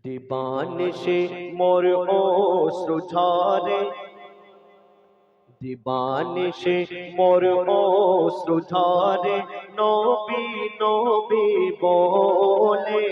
দিবানিশি মোর অশ্রু ঝরে, দিবানিশি মোর অশ্রু ঝরে, নবী নবী বলে।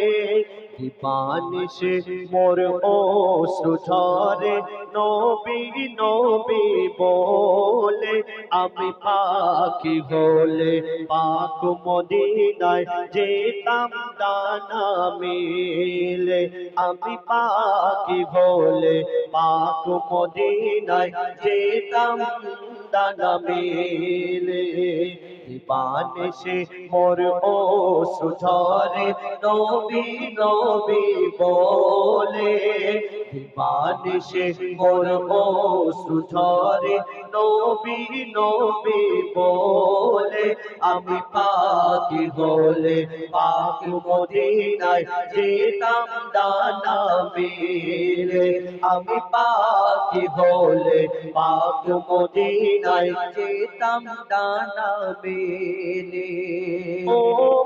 দিবানিশি মোর অশ্রু ঝরে, নবী নবী বলে। আমি পাখি হলে পাক মদিনায় যেতাম ডানা মেলে। আমি পাখি হলে পাক মদিনায় যেতাম ডানা মেলে। দিবানিশি মোর অশ্রু ঝরে, নবী নবী বলে। দিবানিশি মোর অশ্রু ঝরে, নবী নবী বলে। আমি পাখি হলে পাক মদিনায় যেতাম ডানা মেলে। আমি পাখি হলে পাক মদিনায় যেতাম ডানা মেলে। ও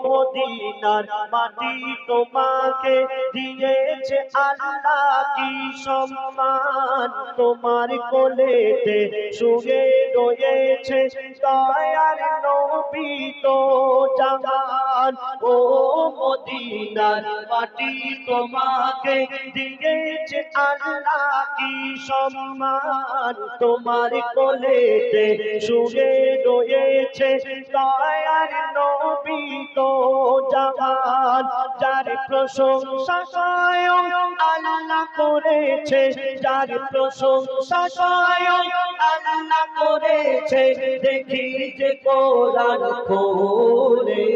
মদিনার মাটি তোমাকে দিয়েছে আল্লাহ কি সম্মান। তোমার কোলেতে শুয়ে রয়েছে দয়ার নবী তো জাহান। ও মদিনার মাটি তোমাকে দিয়েছে আল্লাহ কি সম্মান। তোমার কোলেতে শুয়ে রয়েছে দয়ার নবী তো জাহান। যার প্রশংসা স্বয়ং আল্লাহ করেছে, যার প্রশংসা স্বয়ং আল্লাহ করেছে। দেখি যে কোরআন খোলে,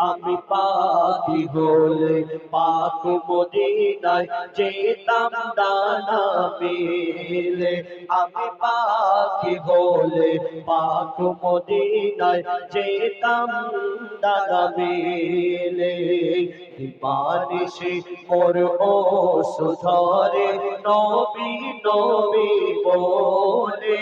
আমি পাখি হলে পাক মদিনায় যেতাম ডানা মেলে। আমি পাখি হলে পাক মদিনায় যেতাম ডানা মেলে। দিবানিশি মোর অশ্রু ঝরে, নবী নবী বলে।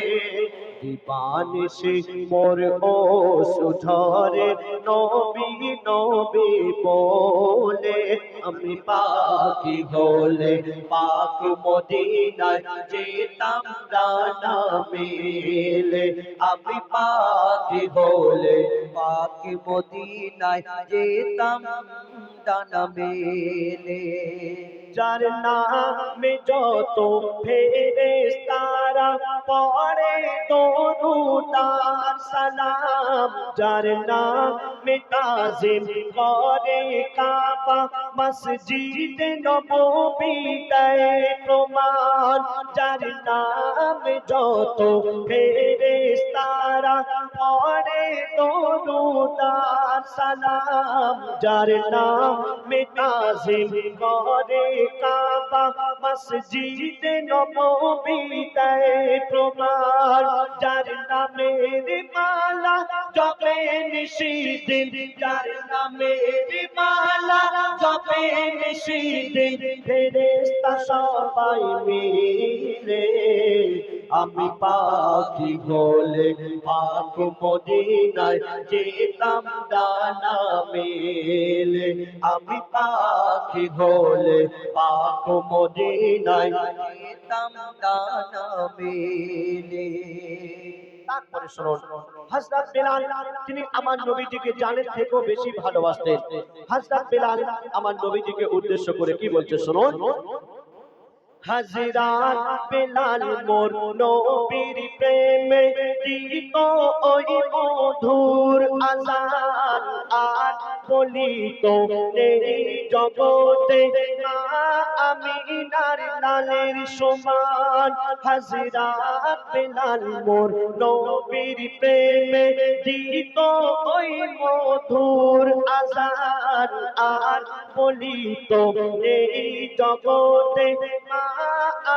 দিবানিশি মোর অশ্রু ঝরে, নবী নবী বলে। আমি পাখি হলে পাক মদিনায় যেতাম ডানা মেলে। আমি পাখি হলে পাক মদিনায় যেতাম ডানা মেলে। যার নামে যত ফেরেশতারা পড়ে দরুদ আর সালাম। যার নামে তাজিম করে কাবা মসজিদ নববী দেয় প্রমাণ। যার নামে যত ফেরেশতারা পড়ে দরুদ আর সালাম। যার নামে তাজিম করে কাবা মসজিদ নববী দেয় প্রমাণ। যার নামের মালা জপে নিশিদিন, যার নামের মালা জপে নিশিদিন, ফেরেশতা সবাই মিলে। আমি পাখি হলে পাক মদিনায় যেতাম ডানা মেলে। আমি পাখি হলে পাক মদিনায় যেতাম ডানা মেলে। তারপরে শুনুন, হযরত বেলাল তিনি আমার নবীজিকে জানের থেকেও বেশি ভালোবাসতেন। হযরত বেলাল আমার নবীজিকে উদ্দেশ্য করে কি বলছে শুনুন। হযরত বেলাল মোর নবীর প্রেমে দিত ওই মধুর আযান। আর বলিত এই জগতে মা আমিনার লালের সমান। হযরত বেলাল মোর নবীর প্রেমে দিত ওই মধুর আযান। আর বলিত এই জগতে মা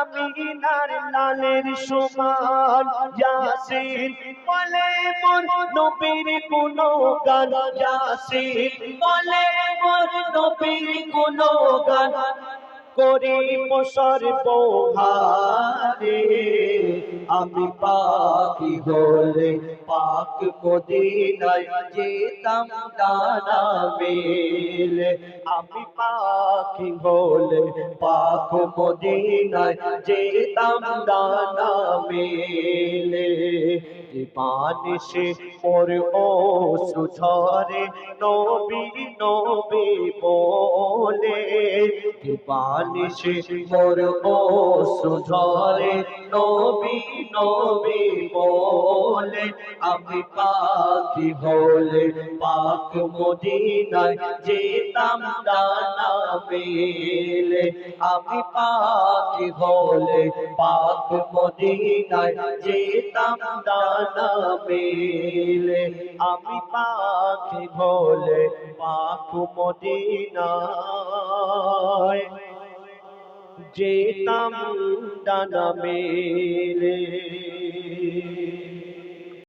আমিনার লালের সমান। ইয়াসিন বলে মোর নবীর গুণগান, ইয়াসিন বলে মোর নবীর গুণগান। করিব সর্বহারে আমি পাখি হলে পাক মদিনায় যেতাম ডানা মেলে আমি পাখি হলে পাক মদিনায় যেতাম ডানা মেলে বানিশে মোর ও সুঝরে নবী নবী বলে বানিশে মোর ও সুঝরে নবী নবী বলে আমি পাখি হলে পাক মদিনায় যেতাম ডানা মেলে আমি পাখি হলে পাক মদিনায় যেতাম ডানা মেলে আমি পাখি হলে পাক মদিনায় যেতাম ডানা মেলে